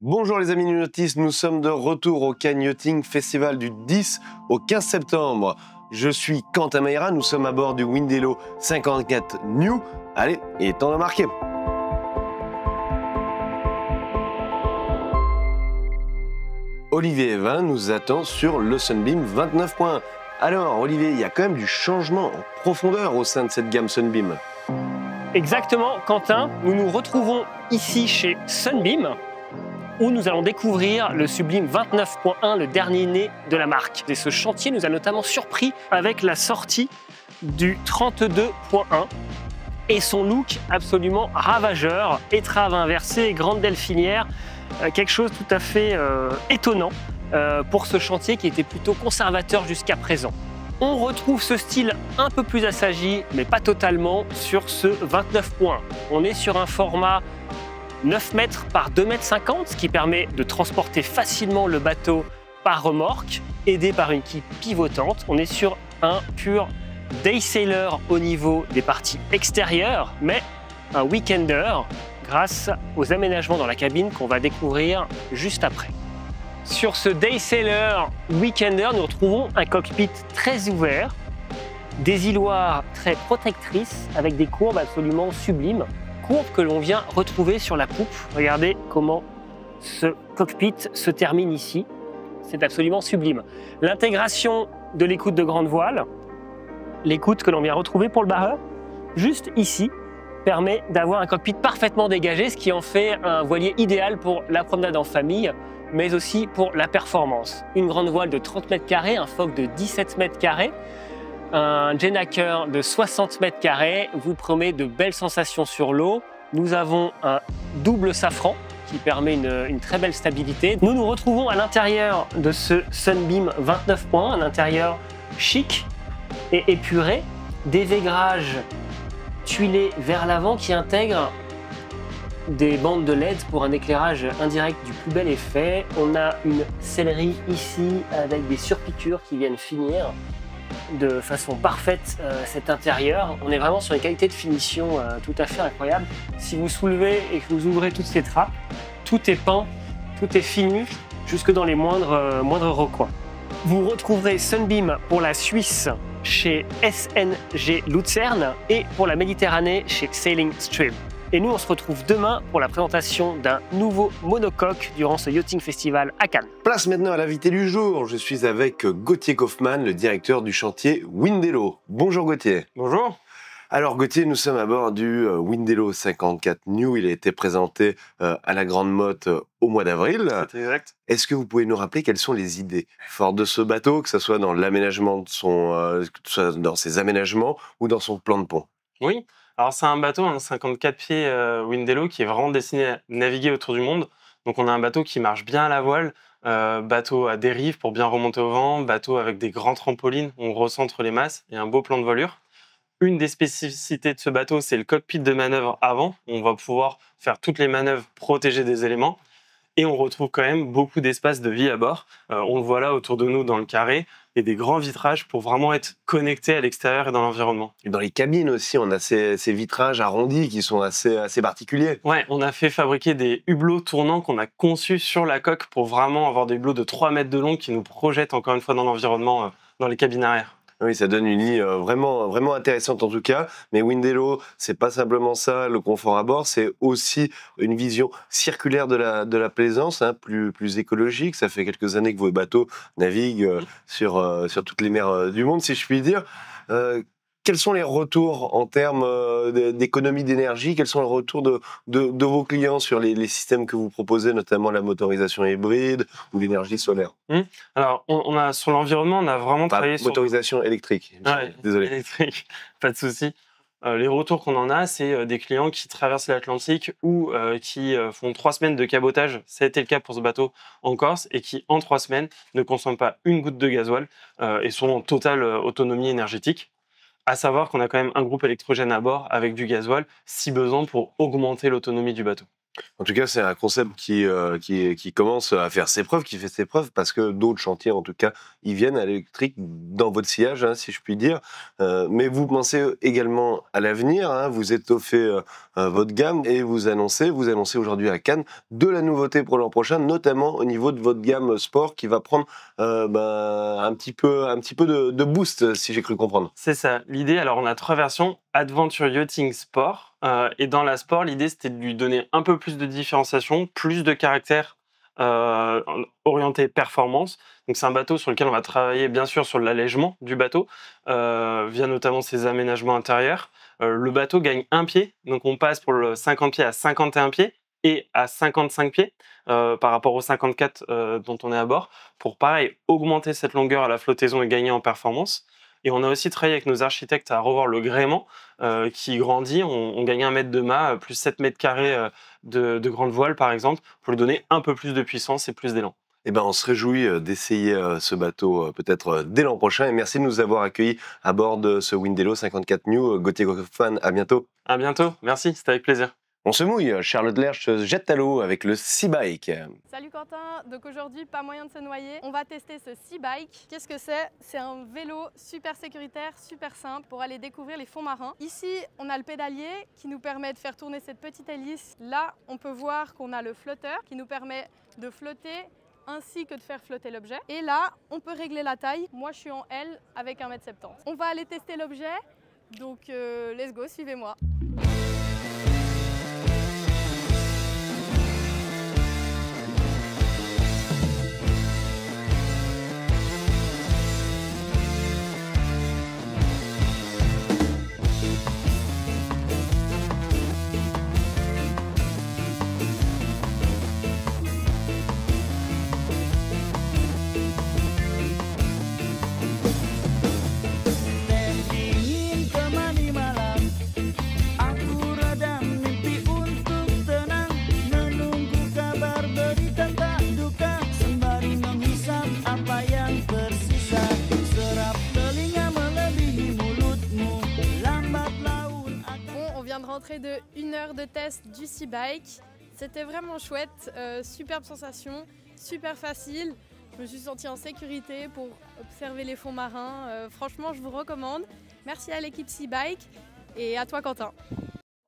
Bonjour les amis du nautisme, nous sommes de retour au Cannes Yachting Festival du 10 au 15 septembre. Je suis Quentin Mayra, nous sommes à bord du Windelo 54 New. Allez, il est temps de marquer. Olivier Evin nous attend sur le Sunbeam 29.1. Alors Olivier, il y a quand même du changement en profondeur au sein de cette gamme Sunbeam. Exactement, Quentin, nous nous retrouvons ici chez Sunbeam, où nous allons découvrir le Sublime 29.1, le dernier né de la marque. Et ce chantier nous a notamment surpris avec la sortie du 32.1 et son look absolument ravageur, étrave inversée, grande delphinière, quelque chose tout à fait étonnant pour ce chantier qui était plutôt conservateur jusqu'à présent. On retrouve ce style un peu plus assagi, mais pas totalement, sur ce 29.1. On est sur un format 9 mètres par 2 mètres 50, ce qui permet de transporter facilement le bateau par remorque, aidé par une quille pivotante. On est sur un pur day sailor au niveau des parties extérieures, mais un weekender grâce aux aménagements dans la cabine qu'on va découvrir juste après. Sur ce day sailor weekender, nous retrouvons un cockpit très ouvert, des îloirs très protectrices avec des courbes absolument sublimes. Courbes que l'on vient retrouver sur la poupe. Regardez comment ce cockpit se termine ici. C'est absolument sublime. L'intégration de l'écoute de grande voile, l'écoute que l'on vient retrouver pour le barreur, juste ici, permet d'avoir un cockpit parfaitement dégagé, ce qui en fait un voilier idéal pour la promenade en famille, mais aussi pour la performance. Une grande voile de 30 mètres carrés, un foc de 17 mètres carrés, un Genaker de 60 mètres carrés vous promet de belles sensations sur l'eau. Nous avons un double safran qui permet une très belle stabilité. Nous nous retrouvons à l'intérieur de ce Sunbeam 29.1, un intérieur chic et épuré, des vaigrages tuilés vers l'avant qui intègrent des bandes de LED pour un éclairage indirect du plus bel effet. On a une sellerie ici avec des surpiqûres qui viennent finir de façon parfaite cet intérieur. On est vraiment sur une qualité de finition tout à fait incroyable. Si vous soulevez et que vous ouvrez toutes ces trappes, tout est peint, tout est fini, jusque dans les moindres recoins. Vous retrouverez Sunbeam pour la Suisse chez SNG Luzern et pour la Méditerranée chez Sailing Stream. Et nous, on se retrouve demain pour la présentation d'un nouveau monocoque durant ce Yachting Festival à Cannes. Place maintenant à l'invité du jour. Je suis avec Gauthier Kaufmann, le directeur du chantier Windelo. Bonjour Gauthier. Bonjour. Alors Gauthier, nous sommes à bord du Windelo 54 New. Il a été présenté à la Grande Motte au mois d'avril. C'est exact. Est-ce que vous pouvez nous rappeler quelles sont les idées fortes de ce bateau, que ce soit dans l'aménagement de dans ses aménagements ou dans son plan de pont? Oui. Alors c'est un bateau, un 54 pieds Windelo qui est vraiment destiné à naviguer autour du monde. Donc on a un bateau qui marche bien à la voile, bateau à dérive pour bien remonter au vent, bateau avec des grands trampolines, on recentre les masses et un beau plan de voilure. Une des spécificités de ce bateau, c'est le cockpit de manœuvre avant. On va pouvoir faire toutes les manœuvres protégées des éléments. Et on retrouve quand même beaucoup d'espace de vie à bord. On le voit là autour de nous dans le carré, et des grands vitrages pour vraiment être connecté à l'extérieur et dans l'environnement. Et dans les cabines aussi, on a ces vitrages arrondis qui sont assez particuliers. Ouais, on a fait fabriquer des hublots tournants qu'on a conçus sur la coque pour vraiment avoir des hublots de 3 mètres de long qui nous projettent encore une fois dans l'environnement, dans les cabines arrière. Oui, ça donne une ligne vraiment intéressante en tout cas. Mais Windelo, c'est pas simplement ça, le confort à bord, c'est aussi une vision circulaire de la plaisance, hein, plus écologique. Ça fait quelques années que vos bateaux naviguent sur toutes les mers du monde, si je puis dire. Quels sont les retours en termes d'économie d'énergie? Quels sont les retours de vos clients sur les systèmes que vous proposez, notamment la motorisation hybride ou l'énergie solaire? Alors, on a sur l'environnement, on a vraiment travaillé sur... Motorisation électrique. Ouais, désolé. Électrique, pas de souci. Les retours qu'on en a, c'est des clients qui traversent l'Atlantique ou qui font 3 semaines de cabotage. Ça a été le cas pour ce bateau en Corse et qui, en 3 semaines, ne consomment pas une goutte de gasoil et sont en totale autonomie énergétique. À savoir qu'on a quand même un groupe électrogène à bord avec du gasoil, si besoin, pour augmenter l'autonomie du bateau. En tout cas, c'est un concept qui commence à faire ses preuves, qui fait ses preuves, parce que d'autres chantiers, en tout cas, ils viennent à l'électrique dans votre sillage, hein, si je puis dire. Mais vous pensez également à l'avenir, hein, vous étoffez votre gamme et vous annoncez aujourd'hui à Cannes de la nouveauté pour l'an prochain, notamment au niveau de votre gamme sport qui va prendre un petit peu de boost, si j'ai cru comprendre. C'est ça. L'idée, alors on a 3 versions. Adventure Yachting Sport. Et dans la Sport, l'idée, c'était de lui donner un peu plus de différenciation, plus de caractère orienté performance. Donc c'est un bateau sur lequel on va travailler bien sûr sur l'allègement du bateau, via notamment ses aménagements intérieurs. Le bateau gagne un pied, donc on passe pour le 50 pieds à 51 pieds et à 55 pieds par rapport aux 54 dont on est à bord, pour pareil augmenter cette longueur à la flottaison et gagner en performance. Et on a aussi travaillé avec nos architectes à revoir le gréement qui grandit. On gagne 1 mètre de mât, plus 7 mètres carrés de grande voile, par exemple, pour lui donner un peu plus de puissance et plus d'élan. Eh ben, on se réjouit d'essayer ce bateau peut-être dès l'an prochain. Et merci de nous avoir accueillis à bord de ce Windello 54 New. Gauthier Goffman, à bientôt. À bientôt, merci, c'était avec plaisir. On se mouille, Charlotte Lerche se jette à l'eau avec le Seabike. Salut Quentin, donc aujourd'hui pas moyen de se noyer, on va tester ce Seabike. Qu'est-ce que c'est? C'est un vélo super sécuritaire, super simple pour aller découvrir les fonds marins. Ici on a le pédalier qui nous permet de faire tourner cette petite hélice. Là on peut voir qu'on a le flotteur qui nous permet de flotter ainsi que de faire flotter l'objet. Et là on peut régler la taille, moi je suis en L avec 1,70 m. On va aller tester l'objet, donc let's go, suivez-moi. De 1 heure de test du Seabike. C'était vraiment chouette, superbe sensation, super facile. Je me suis sentie en sécurité pour observer les fonds marins. Franchement, je vous recommande. Merci à l'équipe Seabike et à toi Quentin.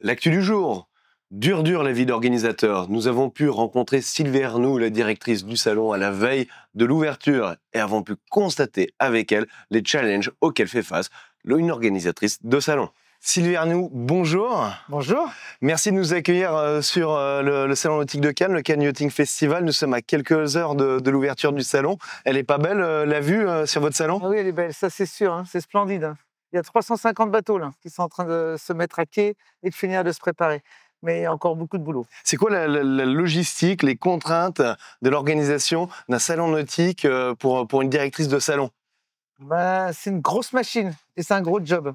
L'actu du jour. Dur la vie d'organisateur. Nous avons pu rencontrer Sylvie Ernoult, la directrice du salon, à la veille de l'ouverture et avons pu constater avec elle les challenges auxquels fait face une organisatrice de salon. Sylvie Ernoult, bonjour. Bonjour. Merci de nous accueillir sur le Salon Nautique de Cannes, le Cannes Yachting Festival. Nous sommes à quelques heures de l'ouverture du salon. Elle est pas belle, la vue sur votre salon? Ah oui, elle est belle, ça c'est sûr, hein, c'est splendide. Hein. Il y a 350 bateaux là, qui sont en train de se mettre à quai et de finir de se préparer. Mais il y a encore beaucoup de boulot. C'est quoi la logistique, les contraintes de l'organisation d'un salon nautique pour une directrice de salon? C'est une grosse machine et c'est un gros job.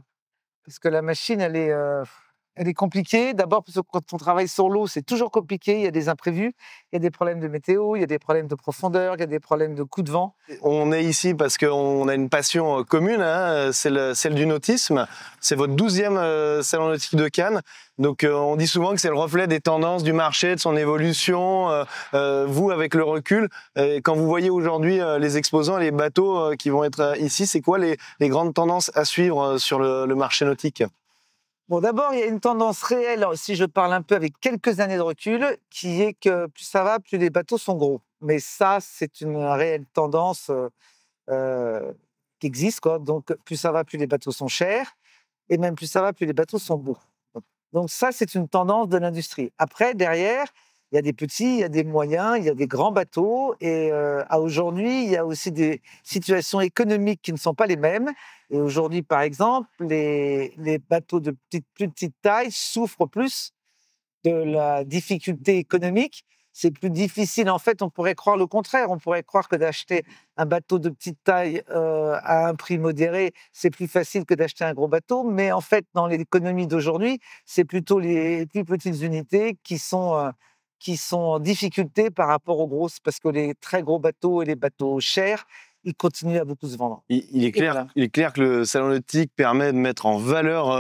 Parce que la machine, elle est compliquée. D'abord, parce que quand on travaille sur l'eau, c'est toujours compliqué. Il y a des imprévus, il y a des problèmes de météo, il y a des problèmes de profondeur, il y a des problèmes de coups de vent. On est ici parce qu'on a une passion commune, hein, c'est celle du nautisme. C'est votre 12e Salon Nautique de Cannes. Donc on dit souvent que c'est le reflet des tendances du marché, de son évolution. Vous, avec le recul, quand vous voyez aujourd'hui les exposants, les bateaux qui vont être ici, c'est quoi les grandes tendances à suivre sur le marché nautique? Bon, d'abord, il y a une tendance réelle, si je parle un peu avec quelques années de recul, qui est que plus ça va, plus les bateaux sont gros. Mais ça, c'est une réelle tendance qui existe, quoi. Donc, plus ça va, plus les bateaux sont chers. Et même plus ça va, plus les bateaux sont beaux. Donc ça, c'est une tendance de l'industrie. Après, derrière, il y a des petits, il y a des moyens, il y a des grands bateaux. Et à aujourd'hui, il y a aussi des situations économiques qui ne sont pas les mêmes. Et aujourd'hui, par exemple, les bateaux de plus petite taille souffrent plus de la difficulté économique. C'est plus difficile, en fait, on pourrait croire le contraire. On pourrait croire que d'acheter un bateau de petite taille à un prix modéré, c'est plus facile que d'acheter un gros bateau. Mais en fait, dans l'économie d'aujourd'hui, c'est plutôt les plus petites unités qui sont en difficulté par rapport aux grosses, parce que les très gros bateaux et les bateaux chers, il continue à beaucoup se vendre. Il est clair, voilà. il est clair que le salon nautique permet de mettre en valeur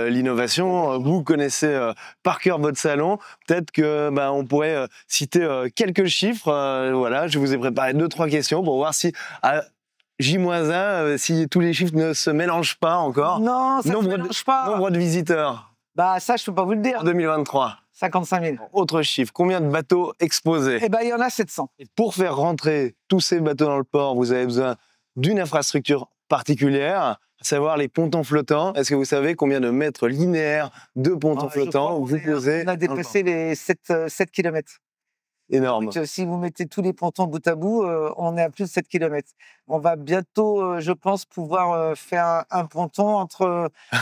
l'innovation. Vous connaissez par cœur votre salon. Peut-être que on pourrait citer quelques chiffres. Voilà, je vous ai préparé 2-3 questions pour voir si à J-1, si tous les chiffres ne se mélangent pas encore. Non, ça ne se mélange pas. Nombre de visiteurs Bah ça, je peux pas vous le en dire. 2023. 55 000. Autre chiffre, combien de bateaux exposés? Eh ben, il y en a 700. Et pour faire rentrer tous ces bateaux dans le port, vous avez besoin d'une infrastructure particulière, à savoir les pontons flottants. Est-ce que vous savez combien de mètres linéaires de pontons flottants vous posez? On a dépassé les 7 km. Énorme. Donc, si vous mettez tous les pontons bout à bout, on est à plus de 7 km. On va bientôt, je pense, pouvoir faire un ponton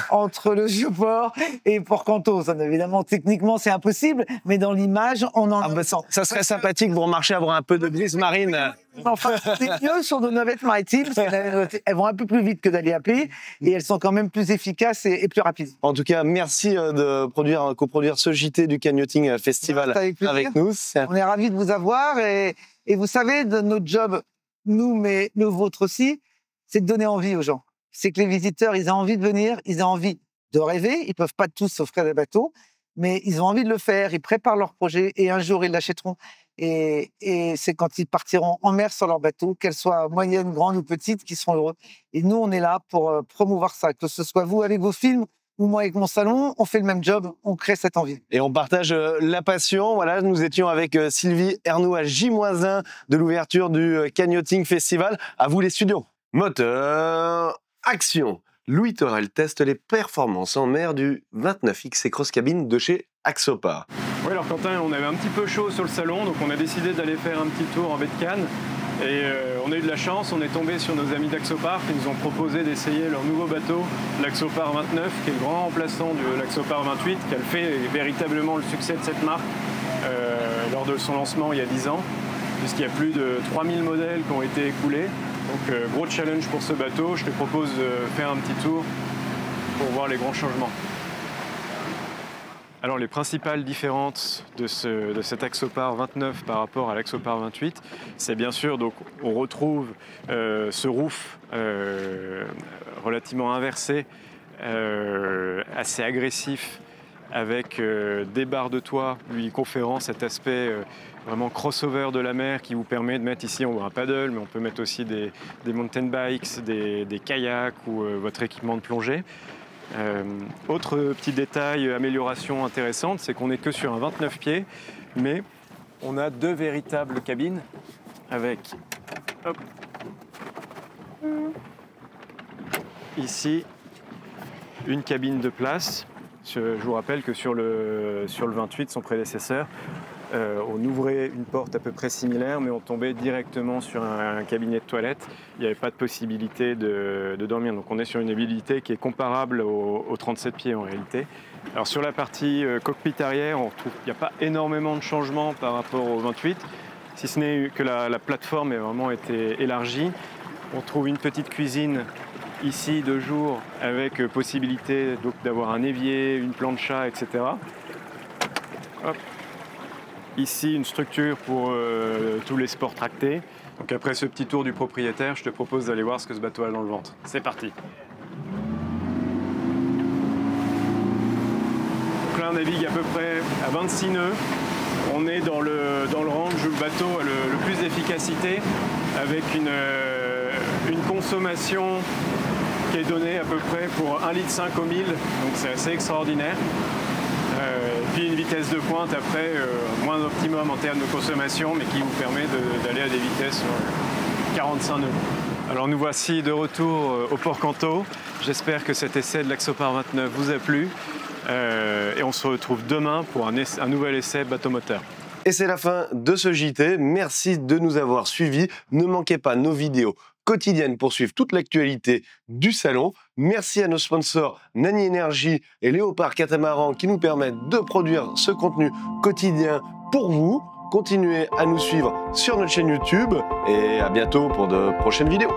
entre le Vieux-Port et Port-Cantos. Évidemment, techniquement, c'est impossible, mais dans l'image, on en a. Ça serait sympathique pour marcher, avoir un peu de brise marine. Enfin, c'est mieux sur nos navettes maritimes, parce qu'elles vont un peu plus vite que d'aller à pied, et elles sont quand même plus efficaces et plus rapides. En tout cas, merci de coproduire ce JT du Canyoting Festival avec nous. On est ravis de vous avoir, et vous savez, de notre job, nous, mais le vôtre aussi, c'est de donner envie aux gens. C'est que les visiteurs, ils ont envie de venir, ils ont envie de rêver, ils peuvent pas tous s'offrir des bateaux, mais ils ont envie de le faire, ils préparent leur projet, et un jour, ils l'achèteront. Et c'est quand ils partiront en mer sur leur bateau, qu'elles soient moyennes, grandes ou petites, qu'ils seront heureux. Et nous, on est là pour promouvoir ça. Que ce soit vous avec vos films ou moi avec mon salon, on fait le même job, on crée cette envie. Et on partage la passion. Voilà, nous étions avec Sylvie Ernoult à J-1 de l'ouverture du Canyoting Festival. À vous les studios. Moteur, action. Louis Torel teste les performances en mer du 29XC Cross Cabine de chez Axopar. Oui, alors Quentin, on avait un petit peu chaud sur le salon, donc on a décidé d'aller faire un petit tour en baie de Cannes. Et on a eu de la chance, on est tombé sur nos amis d'Axopar qui nous ont proposé d'essayer leur nouveau bateau, l'Axopar 29, qui est le grand remplaçant de l'Axopar 28, qui a fait véritablement le succès de cette marque lors de son lancement il y a 10 ans, puisqu'il y a plus de 3000 modèles qui ont été écoulés. Donc gros challenge pour ce bateau, je te propose de faire un petit tour pour voir les grands changements. Alors les principales différences de cet Axopar 29 par rapport à l'Axopar 28, c'est bien sûr, donc on retrouve ce roof relativement inversé, assez agressif, avec des barres de toit lui conférant cet aspect vraiment crossover de la mer qui vous permet de mettre ici, on voit un paddle, mais on peut mettre aussi des mountain bikes, des kayaks ou votre équipement de plongée. Autre petit détail, amélioration intéressante, c'est qu'on n'est que sur un 29 pieds, mais on a 2 véritables cabines avec ici une cabine de place. Je vous rappelle que sur le 28, son prédécesseur, on ouvrait une porte à peu près similaire, mais on tombait directement sur un cabinet de toilette. Il n'y avait pas de possibilité de dormir. Donc on est sur une habilité qui est comparable au 37 pieds en réalité. Alors sur la partie cockpit arrière, on retrouve qu'il n'y a pas énormément de changements par rapport au 28, si ce n'est que la plateforme a vraiment été élargie. On trouve une petite cuisine ici de jour avec possibilité d'avoir un évier, une plancha, etc. Hop. Ici, une structure pour tous les sports tractés. Donc après ce petit tour du propriétaire, je te propose d'aller voir ce que ce bateau a dans le ventre. C'est parti. Donc là, on navigue à peu près à 26 nœuds. On est dans le range où le bateau a le plus d'efficacité, avec une consommation qui est donnée à peu près pour 1,5 litre au 1000, donc c'est assez extraordinaire. Puis une vitesse de pointe après, moins optimum en termes de consommation, mais qui vous permet d'aller à des vitesses 45 nœuds. Alors nous voici de retour au Port-Cantos. J'espère que cet essai de l'Axopar 29 vous a plu. Et on se retrouve demain pour un nouvel essai bateau-moteur. Et c'est la fin de ce JT. Merci de nous avoir suivis. Ne manquez pas nos vidéos quotidiennes pour suivre toute l'actualité du salon. Merci à nos sponsors Nani Energy et Léopard Catamaran qui nous permettent de produire ce contenu quotidien pour vous. Continuez à nous suivre sur notre chaîne YouTube et à bientôt pour de prochaines vidéos.